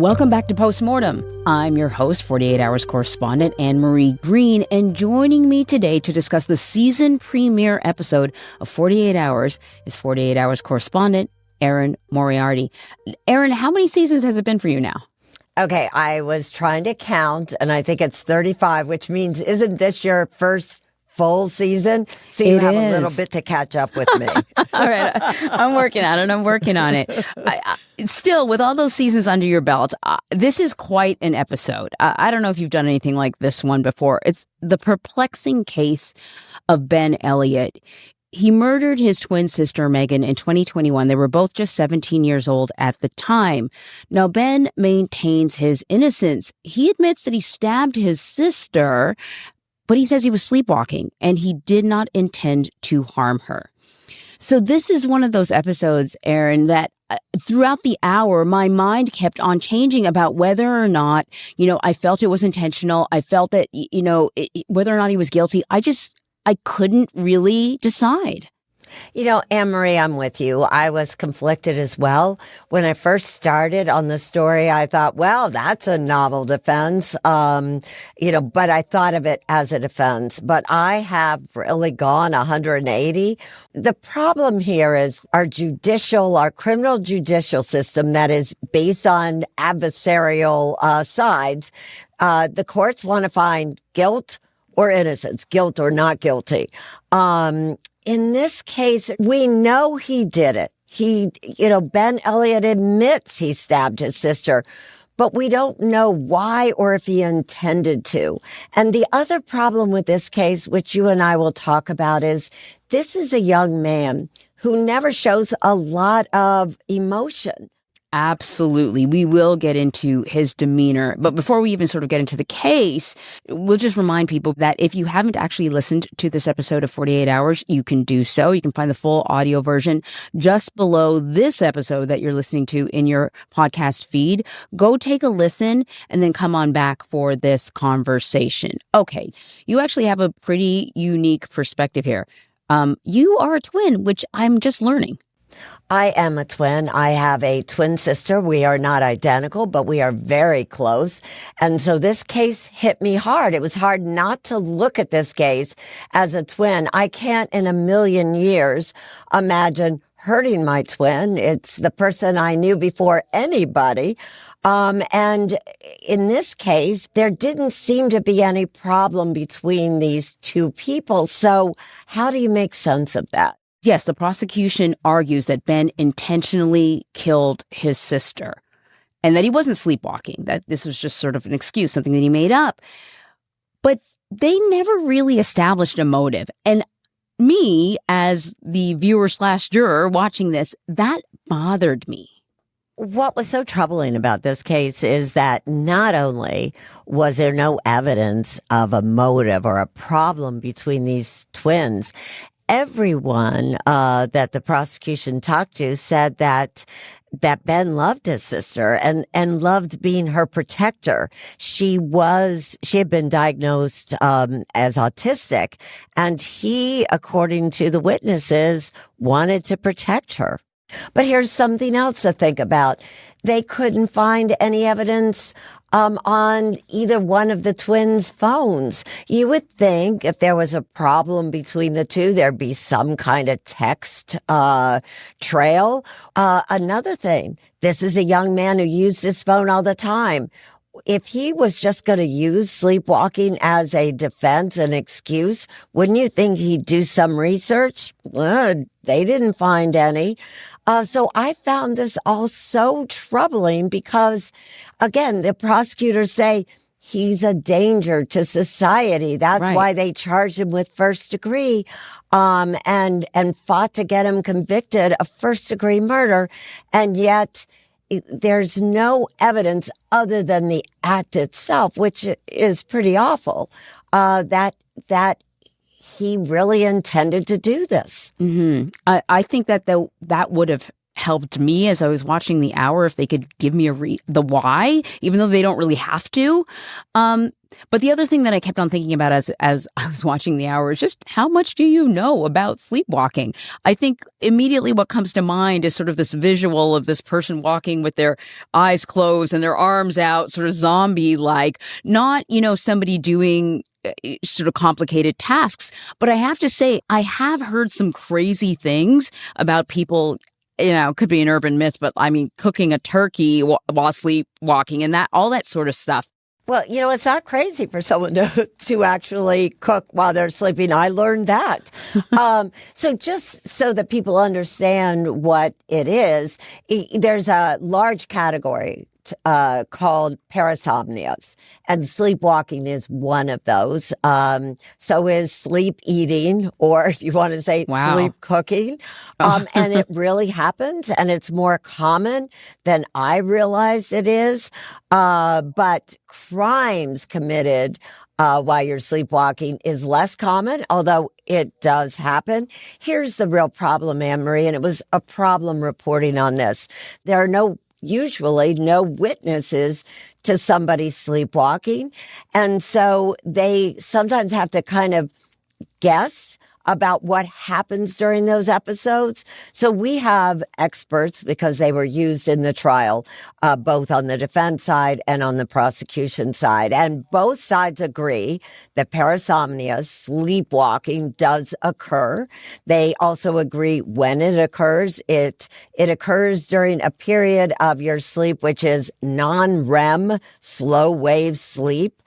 Welcome back to Postmortem. I'm your host, 48 Hours correspondent Anne-Marie Green, and joining me today to discuss the season premiere episode of 48 Hours is 48 Hours correspondent Erin Moriarty. Erin, how many seasons has it been for you now? Okay, I was trying to count, and I think it's 35, which means, isn't this your first full season? So you have a little bit to catch up with me. All right, I'm working on it. Still, with all those seasons under your belt, this is quite an episode. I don't know if you've done anything like this one before. It's the perplexing case of Ben Elliott. He murdered his twin sister, Megan, in 2021. They were both just 17 years old at the time. Now, Ben maintains his innocence. He admits that he stabbed his sister, but he says he was sleepwalking and he did not intend to harm her. So this is one of those episodes, Erin, that throughout the hour, my mind kept on changing about whether or not, I felt it was intentional. I felt that, whether or not he was guilty. I couldn't really decide. Anne-Marie, I'm with you. I was conflicted as well. When I first started on the story, I thought, well, that's a novel defense. But I thought of it as a defense. But I have really gone 180. The problem here is our criminal judicial system that is based on adversarial sides. The courts want to find guilt or innocence, guilt or not guilty. In this case, we know he did it. Ben Elliott admits he stabbed his sister, but we don't know why or if he intended to. And the other problem with this case, which you and I will talk about, is this is a young man who never shows a lot of emotion. Absolutely. We will get into his demeanor. But before we even sort of get into the case, we'll just remind people that if you haven't actually listened to this episode of 48 Hours, you can do so. You can find the full audio version just below this episode that you're listening to in your podcast feed. Go take a listen and then come on back for this conversation. Okay. You actually have a pretty unique perspective here. You are a twin, which I'm just learning. I am a twin. I have a twin sister. We are not identical, but we are very close. And so this case hit me hard. It was hard not to look at this case as a twin. I can't in a million years imagine hurting my twin. It's the person I knew before anybody. And in this case, there didn't seem to be any problem between these two people. So how do you make sense of that? Yes, the prosecution argues that Ben intentionally killed his sister and that he wasn't sleepwalking, that this was just sort of an excuse, something that he made up. But they never really established a motive. And me, as the viewer/juror watching this, that bothered me. What was so troubling about this case is that not only was there no evidence of a motive or a problem between these twins, everyone that the prosecution talked to said that Ben loved his sister and loved being her protector. She had been diagnosed as autistic, and he, according to the witnesses, wanted to protect her. But here's something else to think about. They couldn't find any evidence on either one of the twins' phones. You would think if there was a problem between the two, there'd be some kind of text trail. Another thing, this is a young man who used his phone all the time. If he was just going to use sleepwalking as a defense, an excuse, wouldn't you think he'd do some research? Well, they didn't find any. So I found this all so troubling because, again, the prosecutors say he's a danger to society. That's right. Why they charged him with first degree, and fought to get him convicted of first degree murder. And yet there's no evidence other than the act itself, which is pretty awful, that he really intended to do this. Mm-hmm. I think that would have helped me as I was watching the hour if they could give me the why, even though they don't really have to. But the other thing that I kept on thinking about as I was watching the hour is just how much do you know about sleepwalking? I think immediately what comes to mind is sort of this visual of this person walking with their eyes closed and their arms out, sort of zombie-like, not, somebody doing sort of complicated tasks. But I have to say, I have heard some crazy things about people. It could be an urban myth, but I mean, cooking a turkey while sleepwalking and all that sort of stuff. Well, it's not crazy for someone to actually cook while they're sleeping. I learned that. So just so that people understand what it is, there's a large category called parasomnias, and sleepwalking is one of those. So is sleep eating, or if you want to say sleep cooking. And it really happens, and it's more common than I realized it is. But crimes committed while you're sleepwalking is less common, although it does happen. Here's the real problem, Anne-Marie, and it was a problem reporting on this. There are usually no witnesses to somebody sleepwalking. And so they sometimes have to kind of guess about what happens during those episodes. So we have experts, because they were used in the trial, both on the defense side and on the prosecution side. And both sides agree that parasomnia, sleepwalking, does occur. They also agree when it occurs. It occurs during a period of your sleep, which is non-REM, slow wave sleep.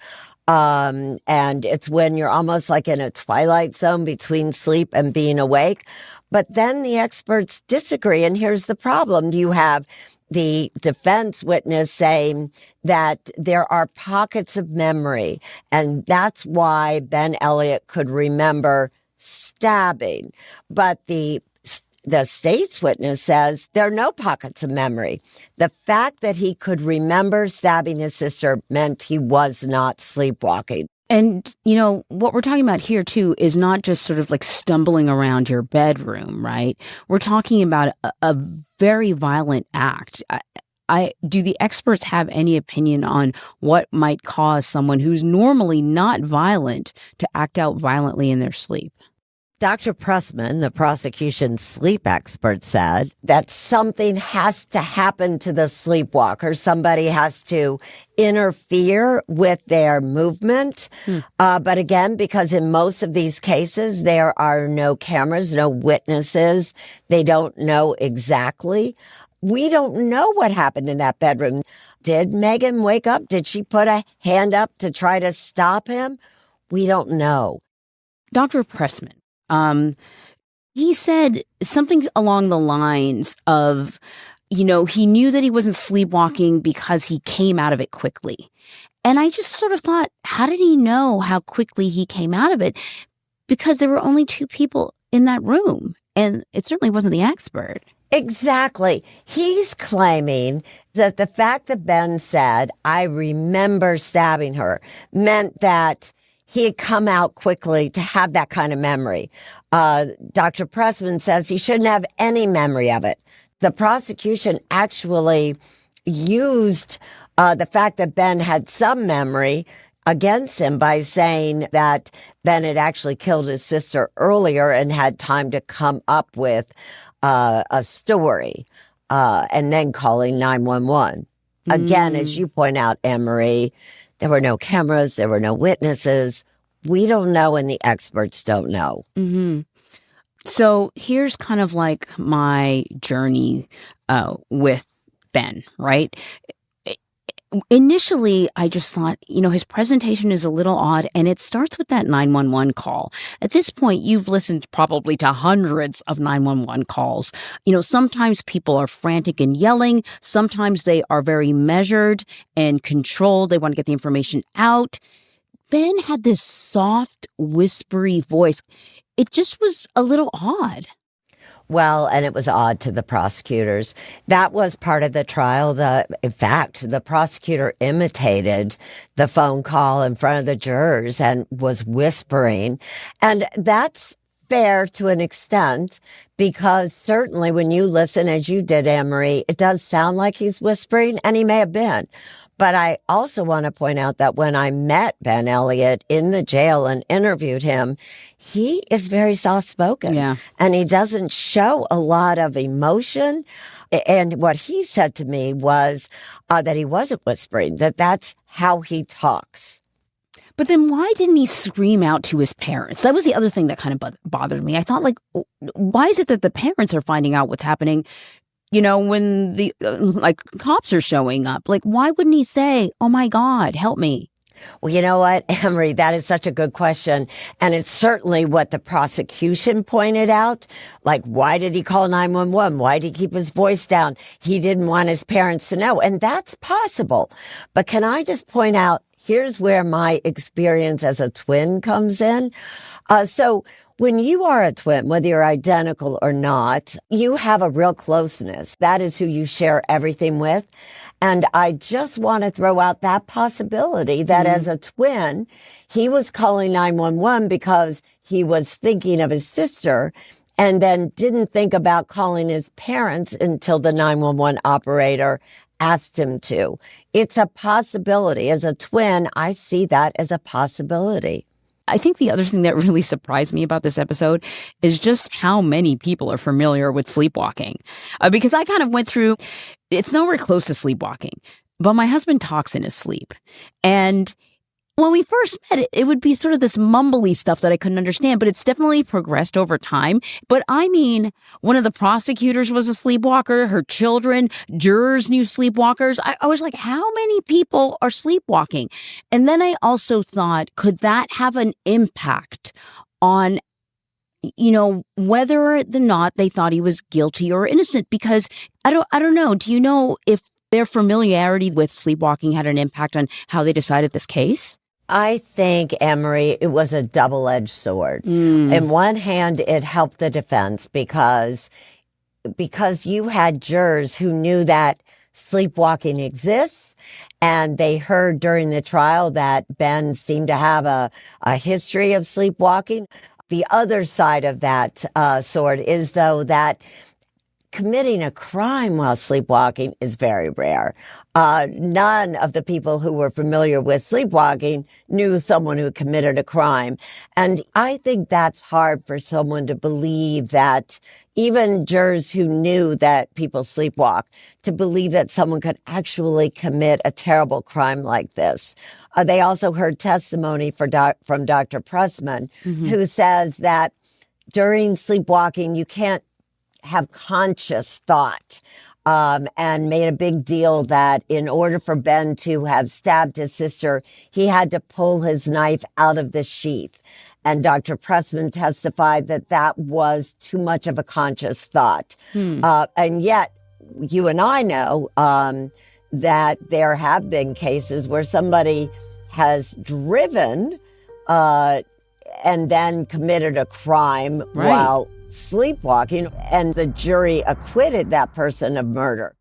And it's when you're almost like in a twilight zone between sleep and being awake. But then the experts disagree. And here's the problem. You have the defense witness saying that there are pockets of memory. And that's why Ben Elliott could remember stabbing. But the state's witness says there are no pockets of memory. The fact that he could remember stabbing his sister meant he was not sleepwalking. And, what we're talking about here, too, is not just sort of like stumbling around your bedroom, right? We're talking about a very violent act. Do the experts have any opinion on what might cause someone who's normally not violent to act out violently in their sleep? Dr. Pressman, the prosecution's sleep expert, said that something has to happen to the sleepwalker. Somebody has to interfere with their movement. But again, because in most of these cases, there are no cameras, no witnesses, they don't know exactly. We don't know what happened in that bedroom. Did Megan wake up? Did she put a hand up to try to stop him? We don't know. Dr. Pressman. He said something along the lines of, he knew that he wasn't sleepwalking because he came out of it quickly. And I just sort of thought, how did he know how quickly he came out of it? Because there were only two people in that room, and it certainly wasn't the expert. Exactly. He's claiming that the fact that Ben said, "I remember stabbing her," meant that he had come out quickly to have that kind of memory. Dr. Pressman says he shouldn't have any memory of it. The prosecution actually used the fact that Ben had some memory against him by saying that Ben had actually killed his sister earlier and had time to come up with a story, and then calling 911. Again, as you point out, Anne-Marie, there were no cameras, there were no witnesses. We don't know, and the experts don't know. Mm-hmm. So here's kind of like my journey with Ben, right? Initially, I just thought, his presentation is a little odd, and it starts with that 911 call. At this point, you've listened probably to hundreds of 911 calls. Sometimes people are frantic and yelling. Sometimes they are very measured and controlled. They want to get the information out. Ben had this soft, whispery voice. It just was a little odd. Well, and it was odd to the prosecutors. That was part of the trial. In fact, the prosecutor imitated the phone call in front of the jurors and was whispering. And that's fair to an extent, because certainly when you listen, as you did, Anne-Marie, it does sound like he's whispering, and he may have been. But I also want to point out that when I met Ben Elliott in the jail and interviewed him, he is very soft-spoken. Yeah. And he doesn't show a lot of emotion. And what he said to me was that he wasn't whispering, that that's how he talks. But then why didn't he scream out to his parents? That was the other thing that kind of bothered me. I thought, like, why is it that the parents are finding out what's happening, when the cops are showing up? Like, why wouldn't he say, "Oh my God, help me"? Well, you know what, Emery, that is such a good question. And it's certainly what the prosecution pointed out. Like, why did he call 911? Why did he keep his voice down? He didn't want his parents to know. And that's possible. But can I just point out, here's where my experience as a twin comes in. So when you are a twin, whether you're identical or not, you have a real closeness. That is who you share everything with. And I just want to throw out that possibility that as a twin, he was calling 911 because he was thinking of his sister and then didn't think about calling his parents until the 911 operator asked him to. It's a possibility. As a twin, I see that as a possibility. I think the other thing that really surprised me about this episode is just how many people are familiar with sleepwalking. Because I kind of went through, it's nowhere close to sleepwalking, but my husband talks in his sleep. And when we first met, it would be sort of this mumbly stuff that I couldn't understand, but it's definitely progressed over time. But I mean, one of the prosecutors was a sleepwalker, her children, jurors knew sleepwalkers. I was like, how many people are sleepwalking? And then I also thought, could that have an impact on, whether or not they thought he was guilty or innocent? Because I don't know. Do you know if their familiarity with sleepwalking had an impact on how they decided this case? I think, Emery, it was a double-edged sword. In one hand, it helped the defense because you had jurors who knew that sleepwalking exists, and they heard during the trial that Ben seemed to have a history of sleepwalking. The other side of that sword is, though, that committing a crime while sleepwalking is very rare. None of the people who were familiar with sleepwalking knew someone who committed a crime. And I think that's hard for someone to believe, that even jurors who knew that people sleepwalk, to believe that someone could actually commit a terrible crime like this. They also heard testimony from Dr. Pressman, who says that during sleepwalking, you can't have conscious thought, and made a big deal that in order for Ben to have stabbed his sister, he had to pull his knife out of the sheath. And Dr. Pressman testified that that was too much of a conscious thought. And yet, you and I know that there have been cases where somebody has driven and then committed a crime while sleepwalking, and the jury acquitted that person of murder.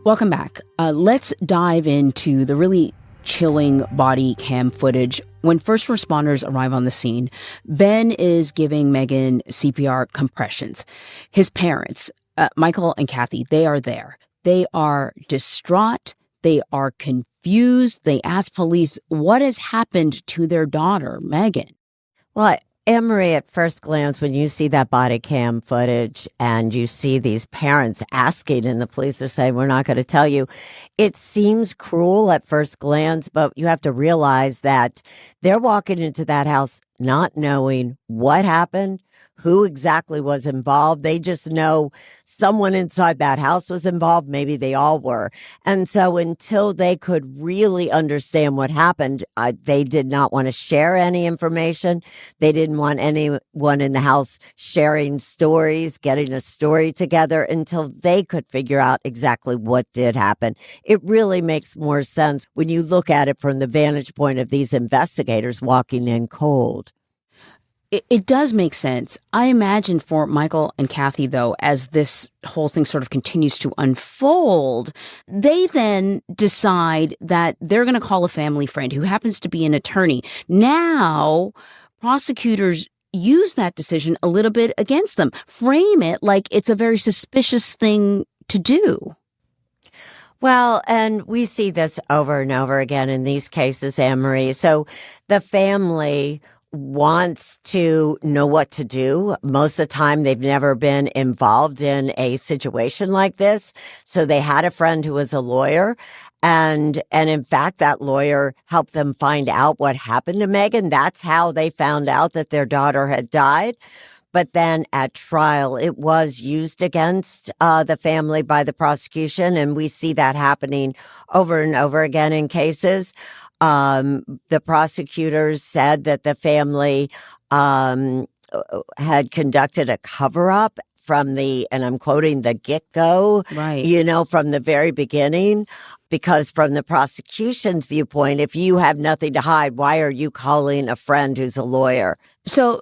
Welcome back. Let's dive into the really chilling body cam footage. When first responders arrive on the scene, Ben is giving Megan CPR compressions. His parents, Michael and Kathy, they are there. They are distraught. They are confused. They ask police what has happened to their daughter, Megan. Well, Emery, at first glance, when you see that body cam footage and you see these parents asking and the police are saying, we're not going to tell you, it seems cruel at first glance, but you have to realize that they're walking into that house not knowing what happened, who exactly was involved. They just know someone inside that house was involved. Maybe they all were. And so until they could really understand what happened, they did not want to share any information. They didn't want anyone in the house sharing stories, getting a story together until they could figure out exactly what did happen. It really makes more sense when you look at it from the vantage point of these investigators walking in cold. It does make sense. I imagine for Michael and Kathy, though, as this whole thing sort of continues to unfold, they then decide that they're going to call a family friend who happens to be an attorney. Now, prosecutors use that decision a little bit against them, frame it like it's a very suspicious thing to do. Well, and we see this over and over again in these cases, Anne-Marie. So the family wants to know what to do. Most of the time, they've never been involved in a situation like this. So they had a friend who was a lawyer. And in fact, that lawyer helped them find out what happened to Megan. That's how they found out that their daughter had died. But then at trial, it was used against the family by the prosecution. And we see that happening over and over again in cases. The prosecutors said that the family had conducted a cover-up from and I'm quoting, the get-go, right? From the very beginning. Because from the prosecution's viewpoint, if you have nothing to hide, why are you calling a friend who's a lawyer? So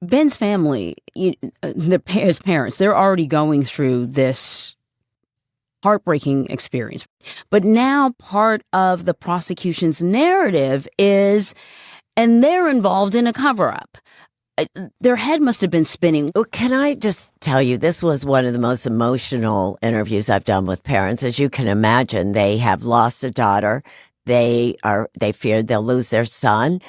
Ben's family, his parents, they're already going through this heartbreaking experience. But now part of the prosecution's narrative is, and they're involved in a cover-up. Their head must have been spinning. Well, can I just tell you, this was one of the most emotional interviews I've done with parents. As you can imagine, they have lost a daughter. They feared they'll lose their son.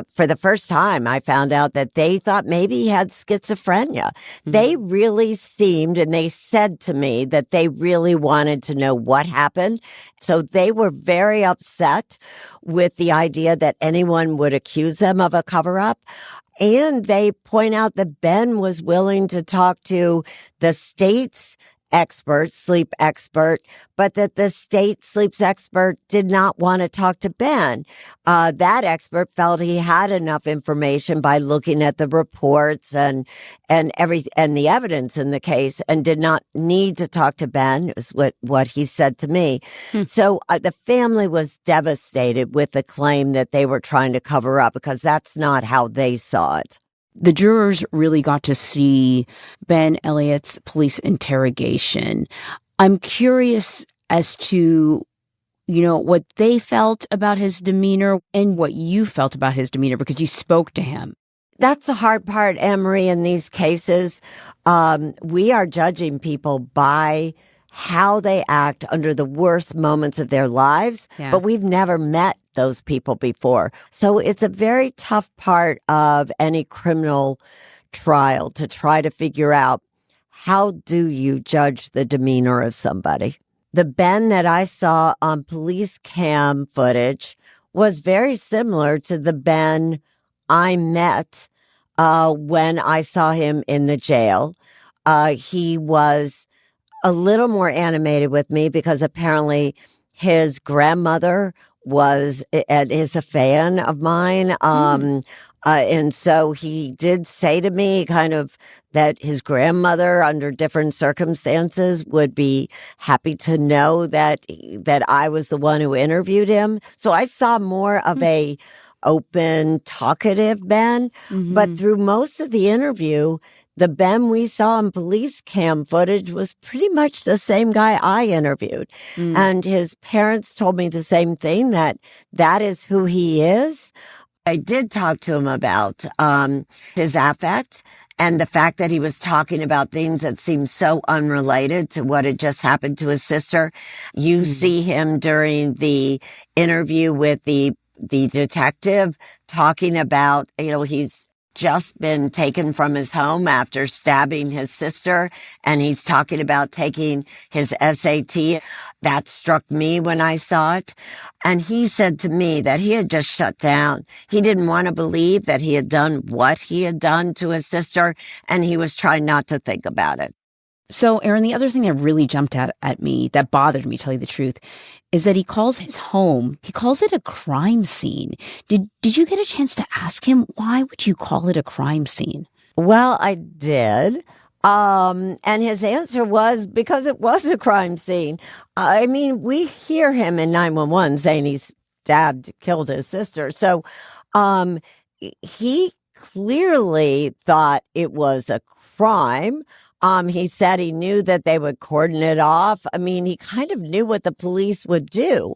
For the first time, I found out that they thought maybe he had schizophrenia. Mm-hmm. They really seemed, and they said to me that they really wanted to know what happened. So they were very upset with the idea that anyone would accuse them of a cover-up. And they point out that Ben was willing to talk to the state's sleep expert, but that the state sleep expert did not want to talk to Ben. That expert felt he had enough information by looking at the reports and the evidence in the case, and did not need to talk to Ben, is what he said to me. So the family was devastated with the claim that they were trying to cover up, because that's not how they saw it. The jurors really got to see Ben Elliott's police interrogation. I'm curious as to, what they felt about his demeanor and what you felt about his demeanor, because you spoke to him. That's the hard part, Anne-Marie, in these cases. We are judging people by how they act under the worst moments of their lives, but we've never met those people before. So it's a very tough part of any criminal trial to try to figure out, how do you judge the demeanor of somebody? The Ben that I saw on police cam footage was very similar to the Ben I met when I saw him in the jail. He was a little more animated with me because apparently his grandmother is a fan of mine. And so he did say to me kind of that his grandmother, under different circumstances, would be happy to know that I was the one who interviewed him. So I saw more of a open, talkative Ben. Mm-hmm. But through most of the interview, the Ben we saw in police cam footage was pretty much the same guy I interviewed. And his parents told me the same thing, that is who he is. I did talk to him about his affect and the fact that he was talking about things that seemed so unrelated to what had just happened to his sister. You see him during the interview with the detective talking about, he's just been taken from his home after stabbing his sister, and he's talking about taking his SAT. That struck me when I saw it. And he said to me that he had just shut down. He didn't want to believe that he had done what he had done to his sister, and he was trying not to think about it. So, Erin, the other thing that really jumped out at me, that bothered me, to tell you the truth, is that he calls his home, he calls it a crime scene. Did you get a chance to ask him, why would you call it a crime scene? Well, I did. And his answer was because it was a crime scene. I mean, we hear him in 911 saying he's killed his sister. So he clearly thought it was a crime. He said he knew that they would cordon it off. I mean, he kind of knew what the police would do.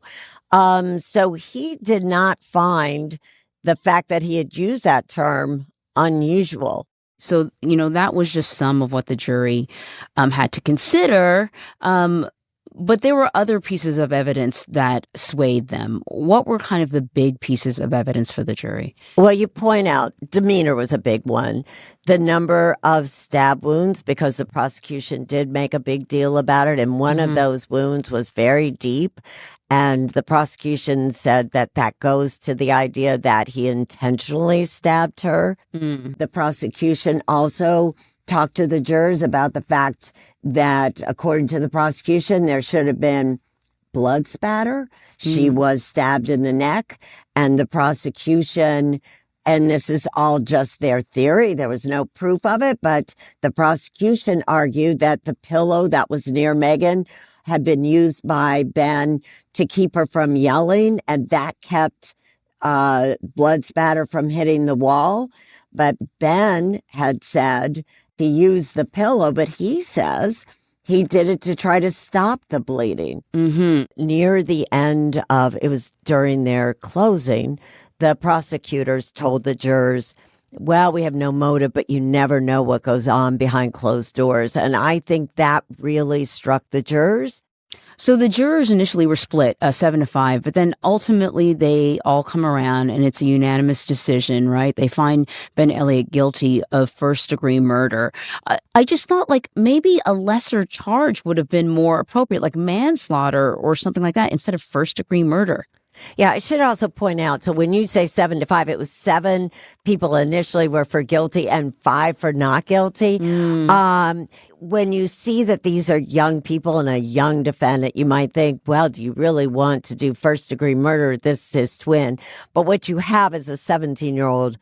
So he did not find the fact that he had used that term unusual. So, that was just some of what the jury had to consider. But there were other pieces of evidence that swayed them. What were kind of the big pieces of evidence for the jury? Well, you point out demeanor was a big one. The number of stab wounds, because the prosecution did make a big deal about it. And one of those wounds was very deep. And the prosecution said that goes to the idea that he intentionally stabbed her. The prosecution also talked to the jurors about the fact that, according to the prosecution, there should have been blood spatter. She was stabbed in the neck, and the prosecution, and this is all just their theory, there was no proof of it, but the prosecution argued that the pillow that was near Megan had been used by Ben to keep her from yelling, and that kept blood spatter from hitting the wall. But Ben had said he used the pillow, but he says he did it to try to stop the bleeding. Near the end of, it was during their closing, the prosecutors told the jurors, well, we have no motive, but you never know what goes on behind closed doors. And I think that really struck the jurors. So the jurors initially were split 7-5, but then ultimately they all come around and it's a unanimous decision, right? They find Ben Elliott guilty of first-degree murder. I just thought like maybe a lesser charge would have been more appropriate, like manslaughter or something like that instead of first-degree murder. Yeah, I should also point out, so when you say 7-5, it was 7 people initially were for guilty and 5 for not guilty. When you see that these are young people and a young defendant, you might think, well, do you really want to do first-degree murder? This is his twin. But what you have is a 17-year-old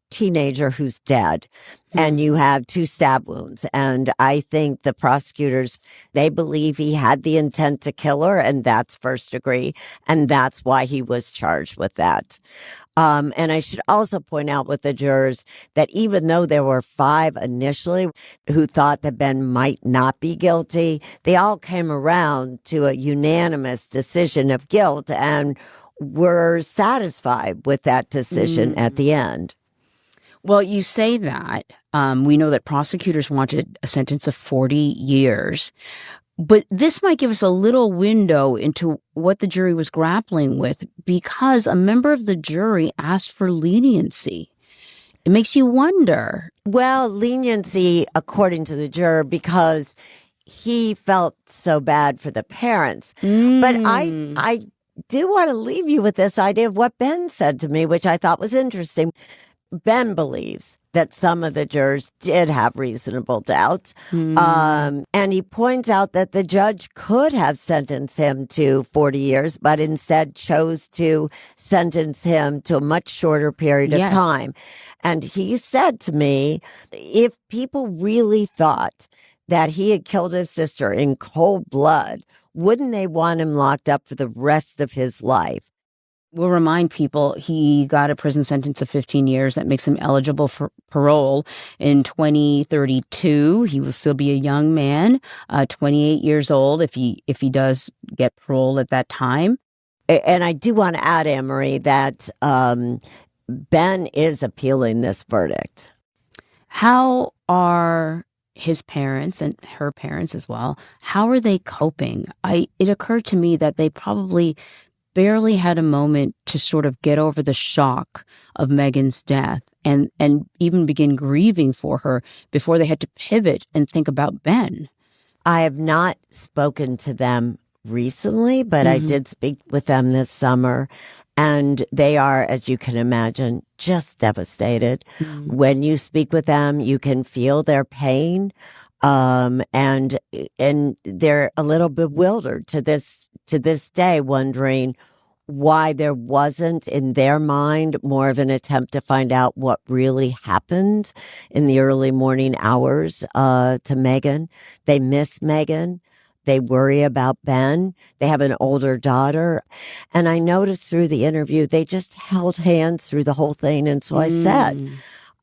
teenager who's dead, and you have 2 stab wounds. And I think the prosecutors, they believe he had the intent to kill her, and that's first degree, and that's why he was charged with that. And I should also point out with the jurors that even though there were 5 initially who thought that Ben might not be guilty, they all came around to a unanimous decision of guilt and were satisfied with that decision at the end. Well, you say that. We know that prosecutors wanted a sentence of 40 years. But this might give us a little window into what the jury was grappling with because a member of the jury asked for leniency. It makes you wonder. Well, leniency, according to the juror, because he felt so bad for the parents. But I do want to leave you with this idea of what Ben said to me, which I thought was interesting. Ben believes that some of the jurors did have reasonable doubts. And he points out that the judge could have sentenced him to 40 years, but instead chose to sentence him to a much shorter period of time. And he said to me, if people really thought that he had killed his sister in cold blood, wouldn't they want him locked up for the rest of his life? We'll remind people he got a prison sentence of 15 years that makes him eligible for parole in 2032. He will still be a young man, 28 years old if he does get parole at that time. And I do want to add, Anne-Marie, that Ben is appealing this verdict. How are his parents and her parents as well, how are they coping? It occurred to me that they probably barely had a moment to sort of get over the shock of Megan's death and even begin grieving for her before they had to pivot and think about Ben. I have not spoken to them recently, but I did speak with them this summer. And they are, as you can imagine, just devastated. When you speak with them, you can feel their pain. And they're a little bewildered to this day, wondering why there wasn't in their mind more of an attempt to find out what really happened in the early morning hours to Megan. They miss Megan. They worry about Ben. They have an older daughter. And I noticed through the interview, they just held hands through the whole thing. And so I said,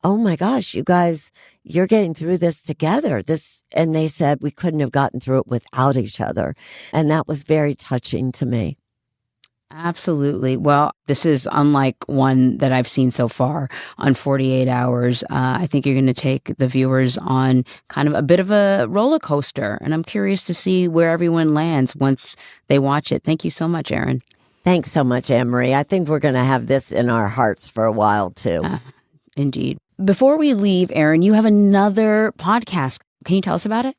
oh my gosh, you guys, you're getting through this together. And they said we couldn't have gotten through it without each other. And that was very touching to me. Absolutely. Well, this is unlike one that I've seen so far on 48 Hours. I think you're going to take the viewers on kind of a bit of a roller coaster, and I'm curious to see where everyone lands once they watch it. Thank you so much, Erin. Thanks so much, Anne-Marie. I think we're going to have this in our hearts for a while, too. Indeed. Before we leave, Erin, you have another podcast. Can you tell us about it?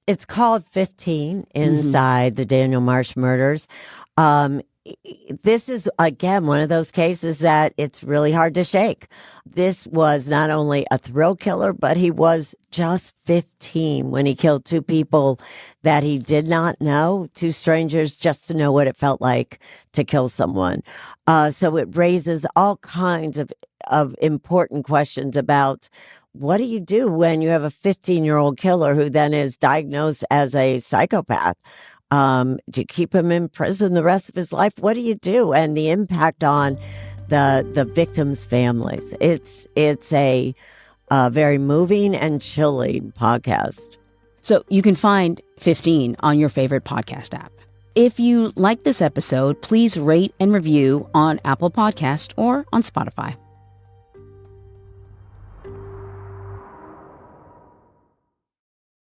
It's called 15 Inside the Daniel Marsh Murders. This is, again, one of those cases that it's really hard to shake. This was not only a thrill killer, but he was just 15 when he killed two people that he did not know, two strangers, just to know what it felt like to kill someone. So it raises all kinds of important questions about what do you do when you have a 15-year-old killer who then is diagnosed as a psychopath? Do you keep him in prison the rest of his life? What do you do? And the impact on the victims' families. It's a very moving and chilling podcast. So you can find 15 on your favorite podcast app. If you like this episode, please rate and review on Apple Podcast or on Spotify.